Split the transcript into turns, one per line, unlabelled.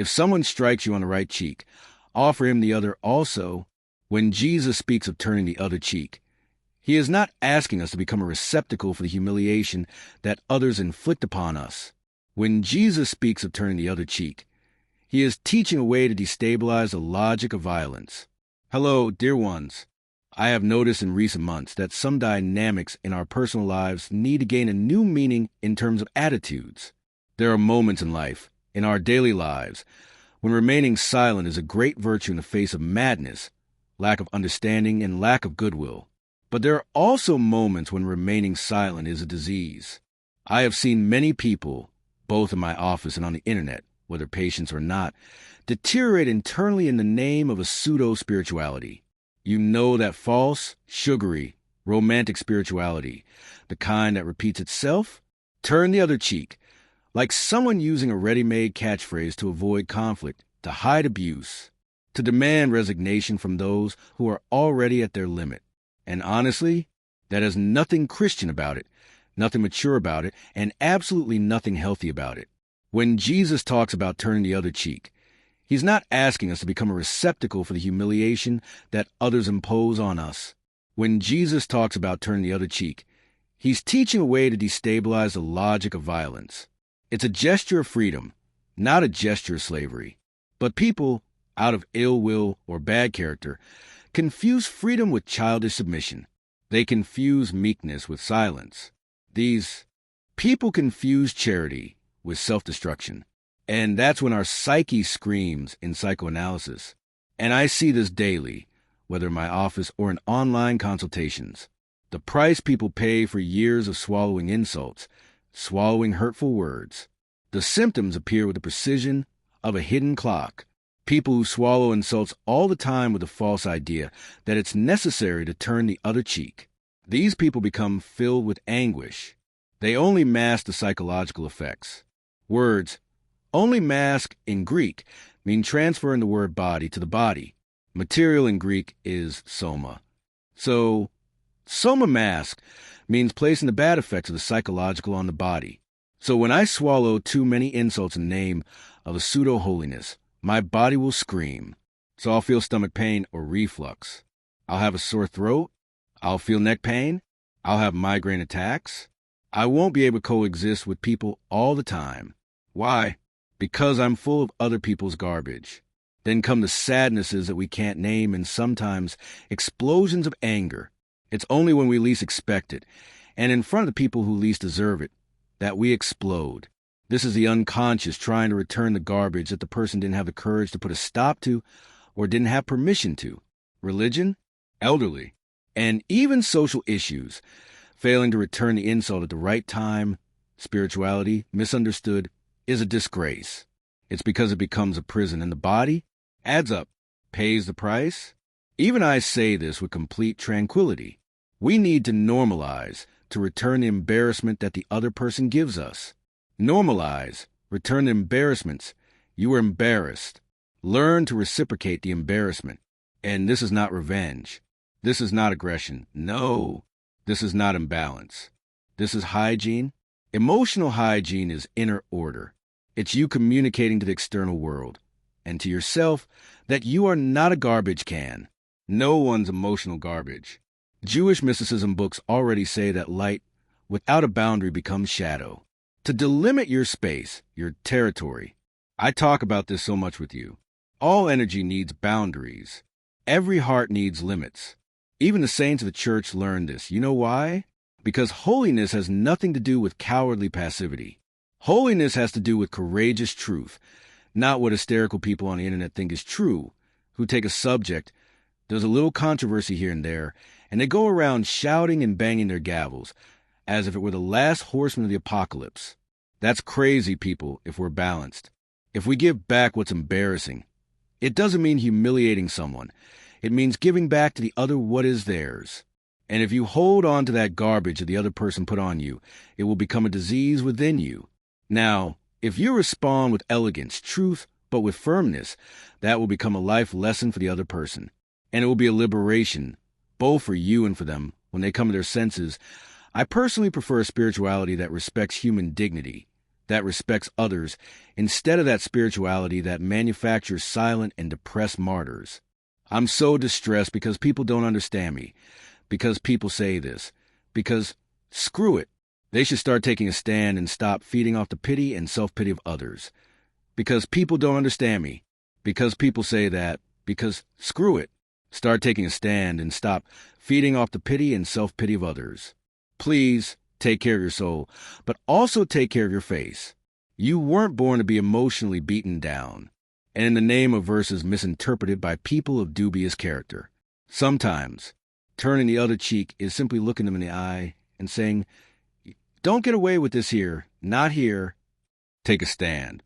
If someone strikes you on the right cheek, offer him the other also. When Jesus speaks of turning the other cheek, he is not asking us to become a receptacle for the humiliation that others inflict upon us. When Jesus speaks of turning the other cheek, he is teaching a way to destabilize the logic of violence. Hello, dear ones. I have noticed in recent months that some dynamics in our personal lives need to gain a new meaning in terms of attitudes. There are moments in life, in our daily lives, when remaining silent is a great virtue in the face of madness, lack of understanding, and lack of goodwill. But there are also moments when remaining silent is a disease. I have seen many people, both in my office and on the internet, whether patients or not, deteriorate internally in the name of a pseudo-spirituality. You know, that false, sugary, romantic spirituality, the kind that repeats itself? Turn the other cheek, like someone using a ready-made catchphrase to avoid conflict, to hide abuse, to demand resignation from those who are already at their limit. And honestly, that has nothing Christian about it, nothing mature about it, and absolutely nothing healthy about it. When Jesus talks about turning the other cheek, he's not asking us to become a receptacle for the humiliation that others impose on us. When Jesus talks about turning the other cheek, he's teaching a way to destabilize the logic of violence. It's a gesture of freedom, not a gesture of slavery. But people, out of ill will or bad character, confuse freedom with childish submission. They confuse meekness with silence. These people confuse charity with self-destruction. And that's when our psyche screams in psychoanalysis. And I see this daily, whether in my office or in online consultations. The price people pay for years of swallowing insults, swallowing hurtful words. The symptoms appear with the precision of a hidden clock. People who swallow insults all the time with the false idea that it's necessary to turn the other cheek. These people become filled with anguish. They only mask the psychological effects. Words, only mask in Greek, mean transferring the word body to the body. Material in Greek is soma. So, soma mask means placing the bad effects of the psychological on the body. So when I swallow too many insults in the name of a pseudo-holiness, my body will scream. So I'll feel stomach pain or reflux. I'll have a sore throat. I'll feel neck pain. I'll have migraine attacks. I won't be able to coexist with people all the time. Why? Because I'm full of other people's garbage. Then come the sadnesses that we can't name and sometimes explosions of anger. It's only when we least expect it, and in front of the people who least deserve it, that we explode. This is the unconscious trying to return the garbage that the person didn't have the courage to put a stop to or didn't have permission to. Religion, elderly, and even social issues, failing to return the insult at the right time, spirituality, misunderstood, is a disgrace. It's because it becomes a prison, and the body adds up, pays the price. Even I say this with complete tranquility. We need to normalize to return the embarrassment that the other person gives us. Normalize, return the embarrassments. You were embarrassed. Learn to reciprocate the embarrassment. And this is not revenge. This is not aggression. No, this is not imbalance. This is hygiene. Emotional hygiene is inner order. It's you communicating to the external world and to yourself that you are not a garbage can. No one's emotional garbage. Jewish mysticism books already say that light without a boundary becomes shadow. To delimit your space, your territory. I talk about this so much with you. All energy needs boundaries. Every heart needs limits. Even the saints of the church learned this. You know why? Because holiness has nothing to do with cowardly passivity. Holiness has to do with courageous truth, not what hysterical people on the internet think is true, who take a subject, there's a little controversy here and there, and they go around shouting and banging their gavels, as if it were the last horseman of the apocalypse. That's crazy, people, if we're balanced. If we give back what's embarrassing, it doesn't mean humiliating someone. It means giving back to the other what is theirs. And if you hold on to that garbage that the other person put on you, it will become a disease within you. Now, if you respond with elegance, truth, but with firmness, that will become a life lesson for the other person. And it will be a liberation, both for you and for them, when they come to their senses. I personally prefer a spirituality that respects human dignity, that respects others instead of that spirituality that manufactures silent and depressed martyrs. I'm so distressed because people don't understand me, because people say this, because screw it. They should start taking a stand and stop feeding off the pity and self-pity of others. Because people don't understand me, because people say that, because screw it. Start taking a stand and stop feeding off the pity and self-pity of others. Please take care of your soul, but also take care of your face. You weren't born to be emotionally beaten down, and in the name of verses misinterpreted by people of dubious character. Sometimes, turning the other cheek is simply looking them in the eye and saying, "Don't get away with this here, not here. Take a stand."